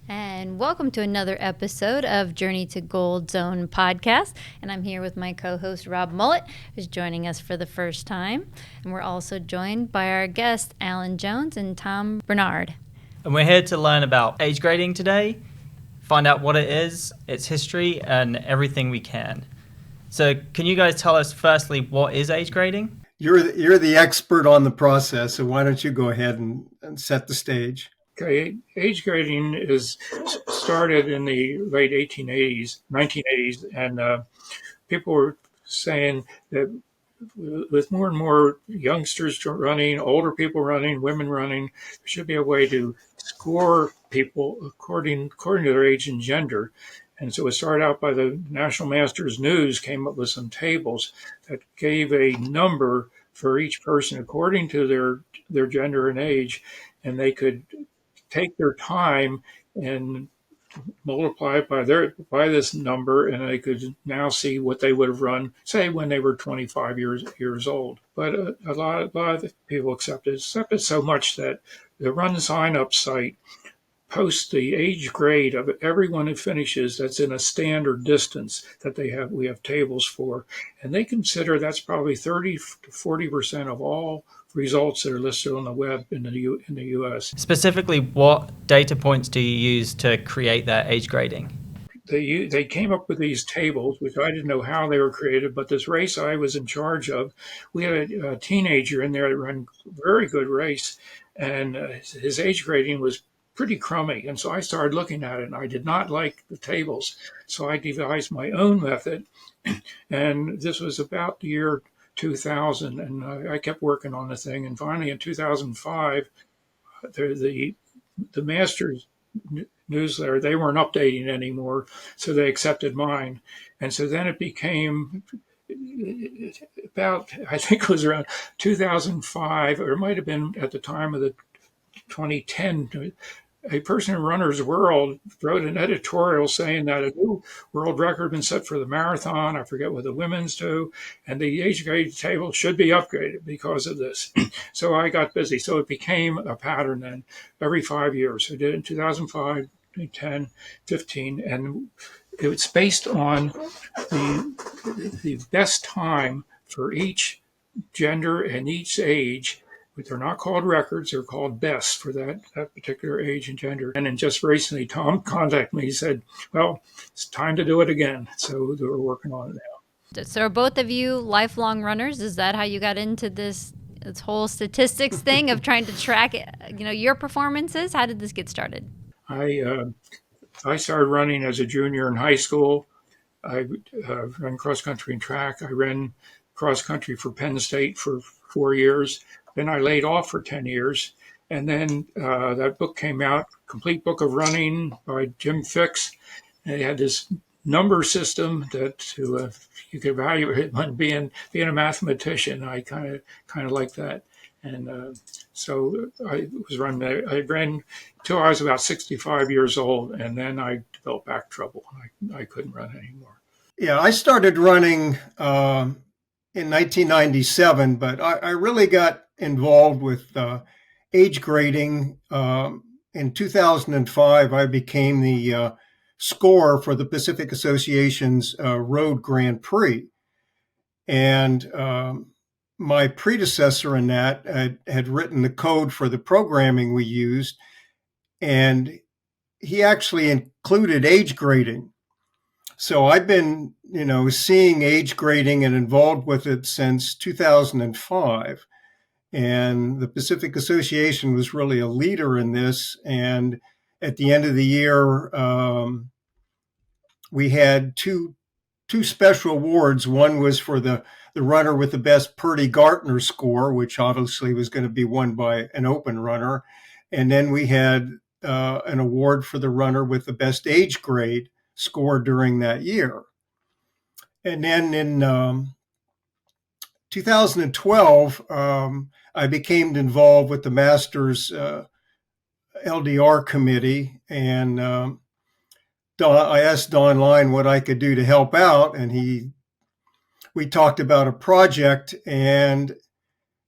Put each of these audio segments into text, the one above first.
And welcome to another episode of Journey to Gold Zone podcast. And I'm here with my co-host, Rob Mullett, who's joining us for the first time. And we're also joined by our guests, Alan Jones and Tom Bernhard. And we're here to learn about age grading today, find out what it is, its history, and everything we can. So can you guys tell us firstly, what is age grading? You're the expert on the process, so why don't you go ahead and set the stage? Okay, age grading is started in the late 1980s, and people were saying that with more and more youngsters running, older people running, women running, there should be a way to score people according to their age and gender. And so it started out by the National Masters News came up with some tables that gave a number for each person according to their gender and age, and they could take their time and multiply it by this number, and they could now see what they would have run, say, when they were 25 years old. But a lot of people accepted so much that the Run Sign Up site posts the age grade of everyone who finishes that's in a standard distance that we have tables for, and they consider that's probably 30 to 40% of all results that are listed on the web in the U.S. Specifically, what data points do you use to create that age grading? They came up with these tables, which I didn't know how they were created, but this race I was in charge of, we had a teenager in there that ran a very good race, and his age grading was pretty crummy. And so I started looking at it, and I did not like the tables. So I devised my own method, and this was about the year 2000, and I kept working on the thing. And finally, in 2005, the Masters newsletter, they weren't updating anymore, so they accepted mine. And so then it became about, I think it was around 2005, or it might have been at the time of the 2010, a person in Runner's World wrote an editorial saying that a new world record had been set for the marathon. I forget what the women's do, and the age grade table should be upgraded because of this. So I got busy. So it became a pattern then every 5 years. I did it in 2005, 2010, 15, and it was based on the best time for each gender and each age. But they're not called records, they're called best for that particular age and gender. And then just recently, Tom contacted me. He said, well, it's time to do it again. So we're working on it now. So are both of you lifelong runners? Is that how you got into this whole statistics thing of trying to track your performances? How did this get started? I started running as a junior in high school. I ran cross country and track. I ran cross country for Penn State for 4 years. Then I laid off for 10 years. And then that book came out, Complete Book of Running by Jim Fix. And it had this number system that you could evaluate when being a mathematician. I kind of like that. And so I ran till I was about 65 years old, and then I developed back trouble. I couldn't run anymore. Yeah, I started running in 1997, but I really got involved with age grading. In 2005, I became the scorer for the Pacific Association's Road Grand Prix. And my predecessor in that had written the code for the programming we used, and he actually included age grading. So I've been, seeing age grading and involved with it since 2005. And the Pacific Association was really a leader in this. And at the end of the year, we had two special awards. One was for the runner with the best Purdy-Gartner score, which obviously was going to be won by an open runner. And then we had an award for the runner with the best age grade score during that year. And then in 2012, I became involved with the Masters LDR committee, and I asked Don Line what I could do to help out, and we talked about a project, and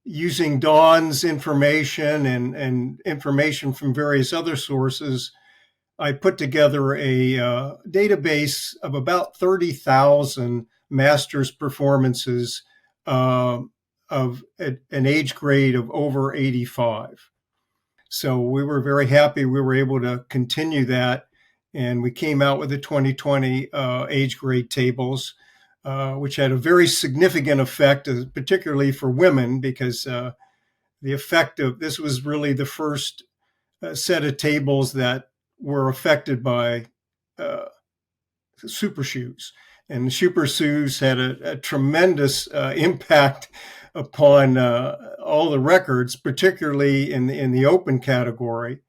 using Don's information and information from various other sources, I put together a database of about 30,000 masters performances of an age grade of over 85. So we were very happy we were able to continue that. And we came out with the 2020 age grade tables, which had a very significant effect, particularly for women, because the effect of this was really the first set of tables that were affected by super shoes. And the super shoes had a tremendous impact upon all the records, particularly in the open category.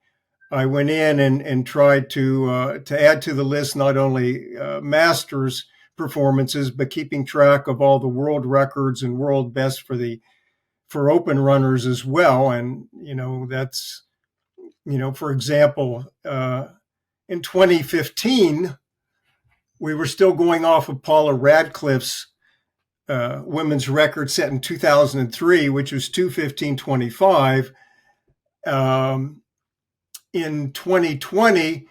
I went in and tried to add to the list not only masters performances, but keeping track of all the world records and world best for open runners as well. And that's for example, in 2015, we were still going off of Paula Radcliffe's women's record set in 2003, which was 2:15:25. In 2020,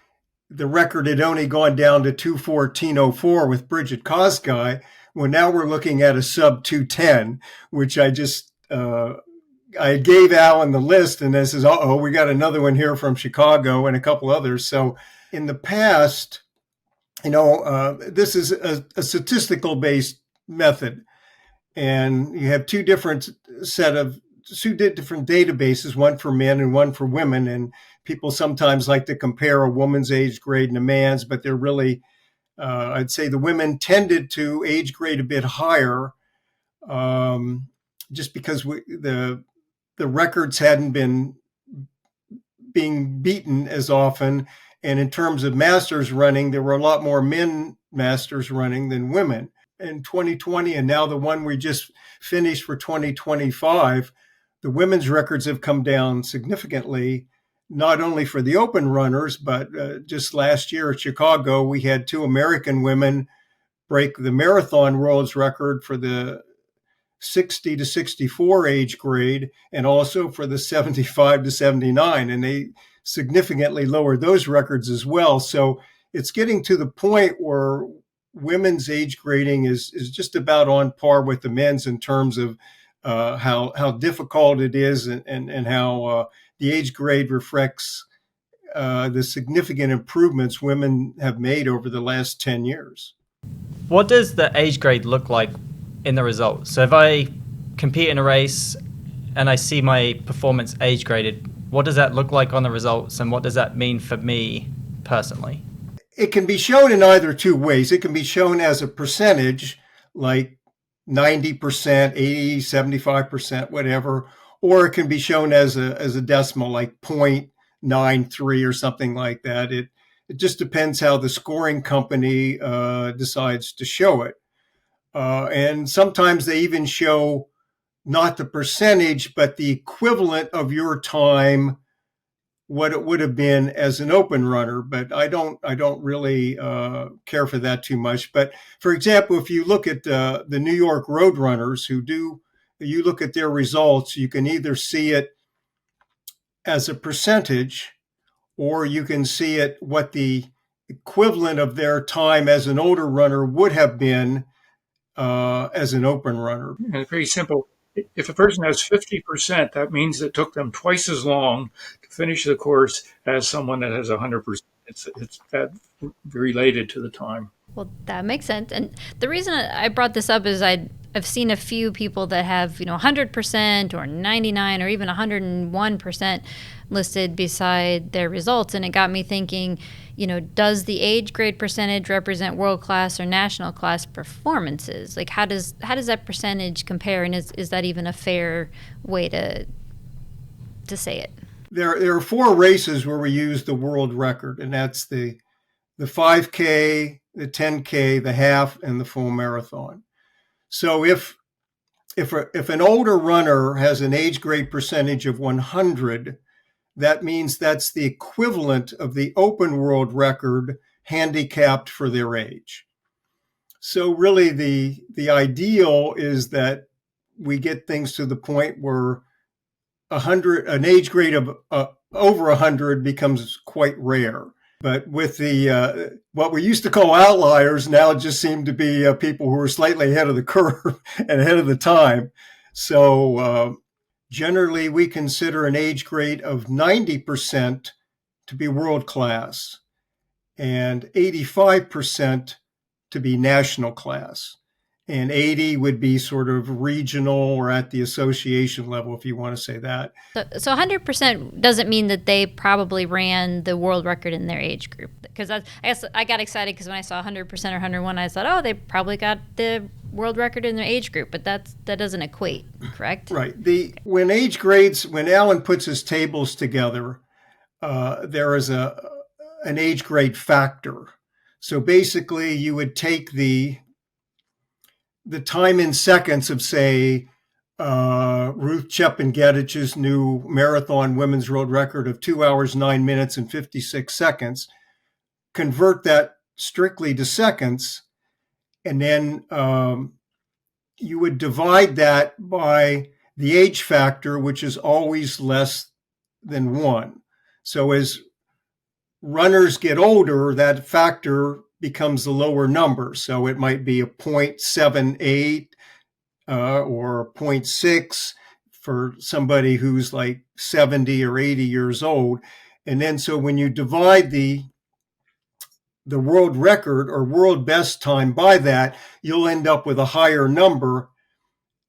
the record had only gone down to 2:14:04 with Bridget Kosgei. Well, now we're looking at a sub 2:10, which I gave Alan the list, and this is, we got another one here from Chicago and a couple others. So in the past, this is a statistical based method, and you have two different databases, one for men and one for women. And people sometimes like to compare a woman's age grade and a man's, but they're really, I'd say the women tended to age grade a bit higher, just because the records hadn't been being beaten as often. And in terms of masters running, there were a lot more men masters running than women. In 2020, and now the one we just finished for 2025, the women's records have come down significantly, not only for the open runners, but just last year at Chicago, we had two American women break the marathon world's record for the 60 to 64 age grade, and also for the 75 to 79. And they significantly lowered those records as well. So it's getting to the point where women's age grading is just about on par with the men's in terms of how difficult it is, and how the age grade reflects the significant improvements women have made over the last 10 years. What does the age grade look like in the results? So if I compete in a race and I see my performance age graded, what does that look like on the results, and what does that mean for me personally? It can be shown in either two ways. It can be shown as a percentage, like 90%, 80, 75%, whatever, or it can be shown as a decimal, like 0.93 or something like that. It just depends how the scoring company decides to show it. And sometimes they even show not the percentage, but the equivalent of your time, what it would have been as an open runner. But I don't really care for that too much. But for example, if you look at the New York road runners you look at their results, you can either see it as a percentage, or you can see it what the equivalent of their time as an older runner would have been as an open runner. And it's pretty simple. If a person has 50%, that means it took them twice as long to finish the course as someone that has 100%. It's that related to the time. Well, that makes sense. And the reason I brought this up is I've seen a few people that have 100% or 99 or even 101% listed beside their results, and it got me thinking, does the age grade percentage represent world class or national class performances? Like, how does that percentage compare, and is that even a fair way to say it? There are four races where we use the world record, and that's the 5K, the 10K, the half, and the full marathon. So if an older runner has an age grade percentage of 100, that means that's the equivalent of the open world record handicapped for their age. So really the ideal is that we get things to the point where an age grade of over 100 becomes quite rare. But with the what we used to call outliers now just seem to be people who are slightly ahead of the curve and ahead of the time. So generally, we consider an age grade of 90% to be world class and 85% to be national class. And 80 would be sort of regional or at the association level, if you want to say that. So 100% doesn't mean that they probably ran the world record in their age group. Because I guess I got excited because when I saw 100% or 101, I thought, oh, they probably got the world record in their age group. But that doesn't equate, correct? Right. When age grades, when Alan puts his tables together, there is an age grade factor. So basically, you would take the time in seconds of, say, Ruth Chepengetich's new marathon women's world record of 2 hours, 9 minutes, and 56 seconds, convert that strictly to seconds, and then you would divide that by the age factor, which is always less than 1. So as runners get older, that factor becomes the lower number. So it might be a 0.78 or 0.6 for somebody who's like 70 or 80 years old. And then so when you divide the world record or world best time by that, you'll end up with a higher number.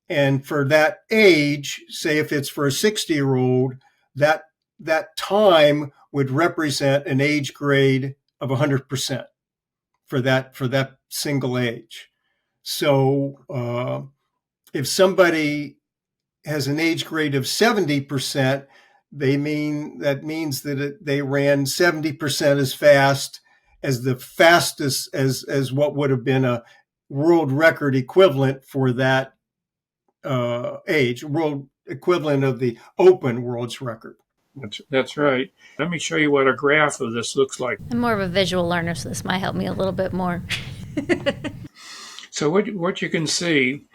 And for that age, say if it's for a 60-year-old, that time would represent an age grade of 100%. For that single age. So if somebody has an age grade of 70%, that means that they ran 70% as fast as what would have been a world record equivalent for that age, world equivalent of the open world's record. That's right. Let me show you what a graph of this looks like. I'm more of a visual learner, so this might help me a little bit more. So what you can see,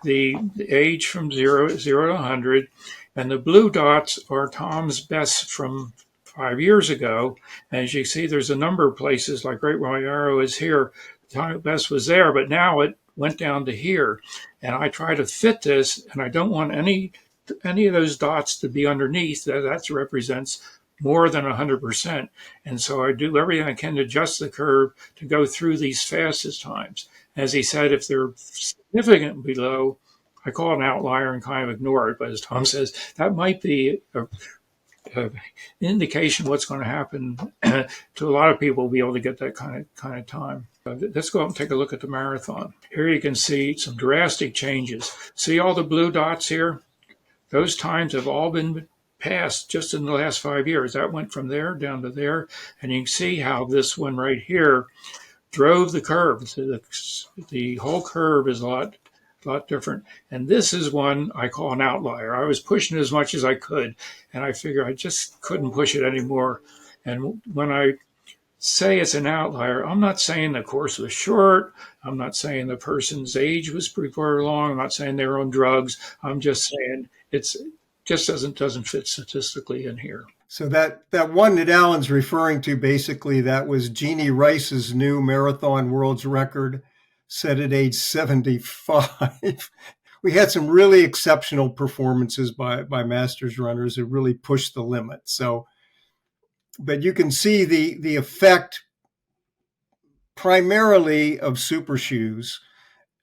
the age from 0 to 100, and the blue dots are Tom's best from 5 years ago. And as you see, there's a number of places, like right where my arrow is here, Tom's best was there, but now it went down to here. And I try to fit this, and I don't want any of those dots to be underneath. That represents more than 100%. And so I do everything I can to adjust the curve to go through these fastest times. As he said, if they're significantly below, I call it an outlier and kind of ignore it. But as Tom says, that might be an indication what's going to happen to a lot of people will be able to get that kind of time. Let's go up and take a look at the marathon. Here you can see some drastic changes. See all the blue dots here? Those times have all been passed just in the last 5 years. That went from there down to there. And you can see how this one right here drove the curve. So the whole curve is a lot different. And this is one I call an outlier. I was pushing it as much as I could, and I figured I just couldn't push it anymore. And when I say it's an outlier, I'm not saying the course was short. I'm not saying the person's age was pretty far along. I'm not saying they were on drugs. I'm just saying it's just doesn't fit statistically in here. So that one that Alan's referring to, basically, that was Jeannie Rice's new marathon world's record set at age 75. We had some really exceptional performances by Masters runners who really pushed the limit. So, but you can see the effect primarily of super shoes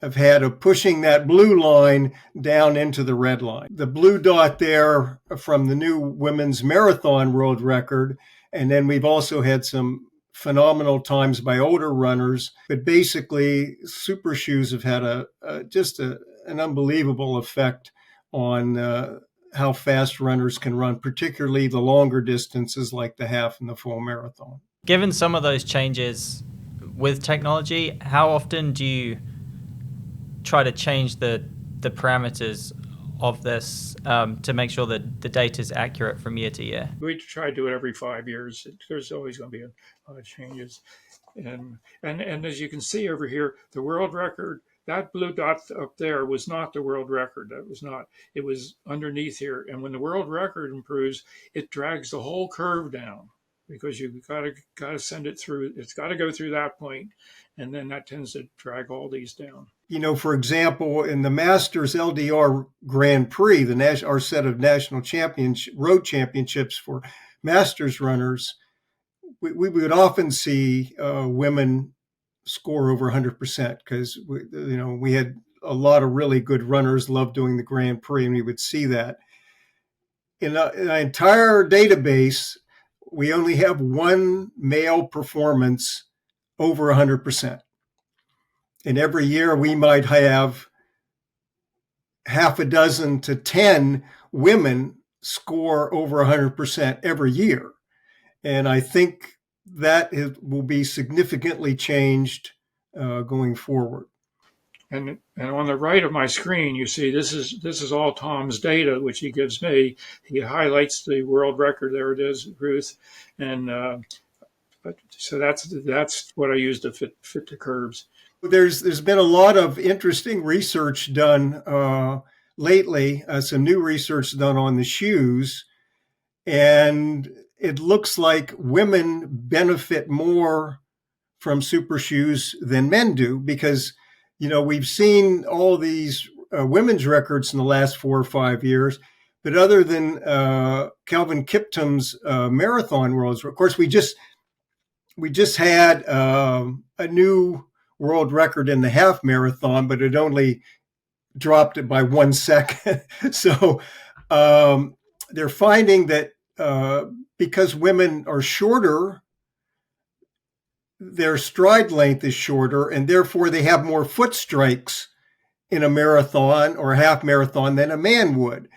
have had of pushing that blue line down into the red line. The blue dot there from the new women's marathon world record. And then we've also had some phenomenal times by older runners. But basically, super shoes have had an unbelievable effect on how fast runners can run, particularly the longer distances like the half and the full marathon. Given some of those changes with technology, how often do you try to change the parameters of this to make sure that the data is accurate from year to year? We try to do it every 5 years. There's always going to be a lot of changes. And as you can see over here, the world record, that blue dot up there was not the world record. That was not. It was underneath here. And when the world record improves, it drags the whole curve down. because you've got to send it through. It's got to go through that point, and then that tends to drag all these down. For example, in the Masters LDR Grand Prix, our set of national road championships for Masters runners, we would often see women score over 100% because we had a lot of really good runners love doing the Grand Prix, and we would see that. In an entire database, we only have one male performance over 100%. And every year we might have half a dozen to 10 women score over 100% every year. And I think that will be significantly changed going forward. And on the right of my screen, you see this is all Tom's data, which he gives me. He highlights the world record. There it is, Ruth. And so that's what I use to fit the curves. There's been a lot of interesting research done lately, some new research done on the shoes, and it looks like women benefit more from super shoes than men do because, we've seen all these women's records in the last 4 or 5 years, but other than Calvin Kiptum's marathon worlds, of course, we just had a new world record in the half marathon, but it only dropped it by 1 second. So they're finding that because women are shorter, their stride length is shorter, and therefore they have more foot strikes in a marathon or a half marathon than a man would.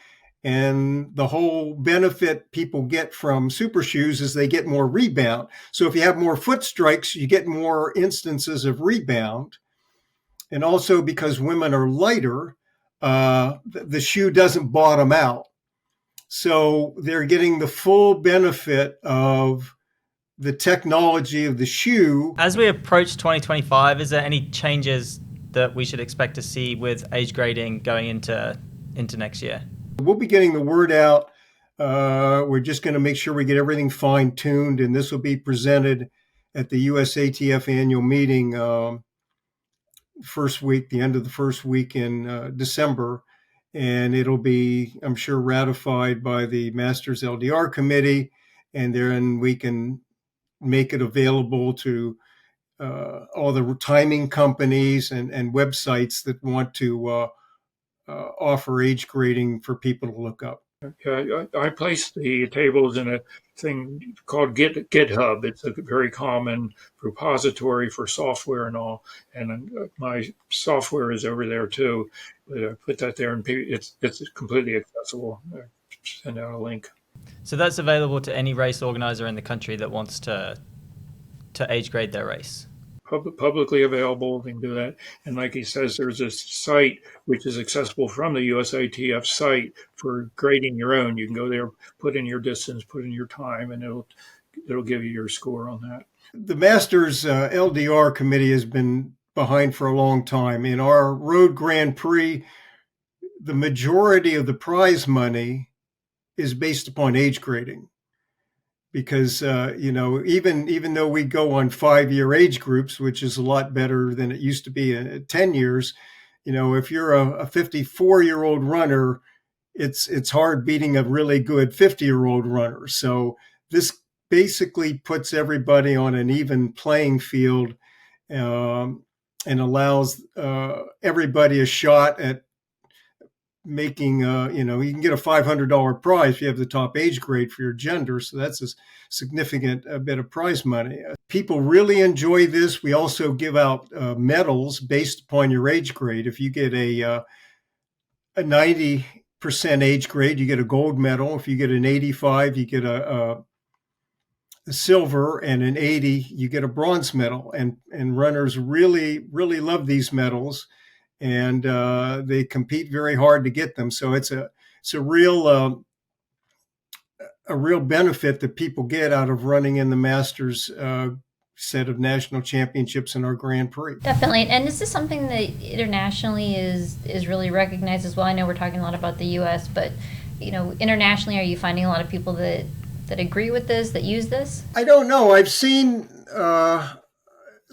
And the whole benefit people get from super shoes is they get more rebound. So if you have more foot strikes, you get more instances of rebound. And also because women are lighter, the shoe doesn't bottom out. So they're getting the full benefit of the technology of the shoe. As we approach 2025, is there any changes that we should expect to see with age grading going into next year? We'll be getting the word out. We're just going to make sure we get everything fine-tuned, and this will be presented at the USATF annual meeting the end of the first week in December. And it'll be, I'm sure, ratified by the Masters LDR committee, and then we can make it available to all the timing companies and websites that want to offer age grading for people to look up. I placed the tables in a thing called GitHub. It's a very common repository for software and all. And my software is over there too. But I put that there, and it's completely accessible. I send out a link. So that's available to any race organizer in the country that wants to age grade their race. Publicly available, they can do that. And like he says, there's a site which is accessible from the USATF site for grading your own. You can go there, put in your distance, put in your time, and it'll give you your score on that. The Masters LDR committee has been behind for a long time. In our Road Grand Prix, the majority of the prize money is based upon age grading. Because, even though we go on 5-year age groups, which is a lot better than it used to be at 10 years, if you're a 54-year-old runner, it's hard beating a really good 50-year-old runner. So this basically puts everybody on an even playing field and allows everybody a shot at making, you can get a $500 prize if you have the top age grade for your gender. So that's a significant bit of prize money. People really enjoy this. We also give out medals based upon your age grade. If you get a 90% age grade, you get a gold medal. If you get an 85, you get a silver, and an 80, you get a bronze medal. And runners really, really love these medals. And they compete very hard to get them. So it's a real benefit that people get out of running in the Masters set of national championships in our Grand Prix. Definitely. And this is something that internationally is really recognized as well. I know we're talking a lot about the U.S., but internationally, are you finding a lot of people that that agree with this, that use this? I don't know. I've seen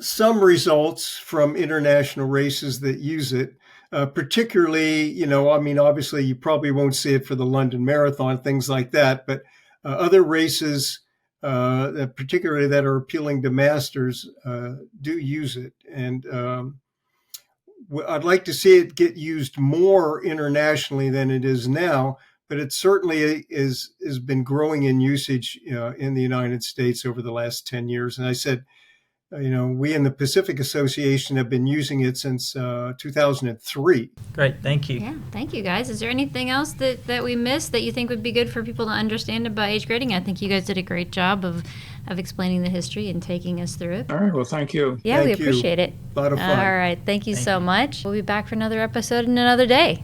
some results from international races that use it, particularly, obviously you probably won't see it for the London Marathon, things like that, but other races, particularly that are appealing to masters, do use it. And I'd like to see it get used more internationally than it is now, but it certainly has been growing in usage in the United States over the last 10 years. And I said, we in the Pacific Association have been using it since 2003. Great, thank you. Yeah, thank you, guys. Is there anything else that we missed that you think would be good for people to understand about age grading? I think you guys did a great job of explaining the history and taking us through it. All right, well, thank you. Yeah, we Thank you. appreciate it. A lot of fun. All right, thank you so much. We'll be back for another episode in another day.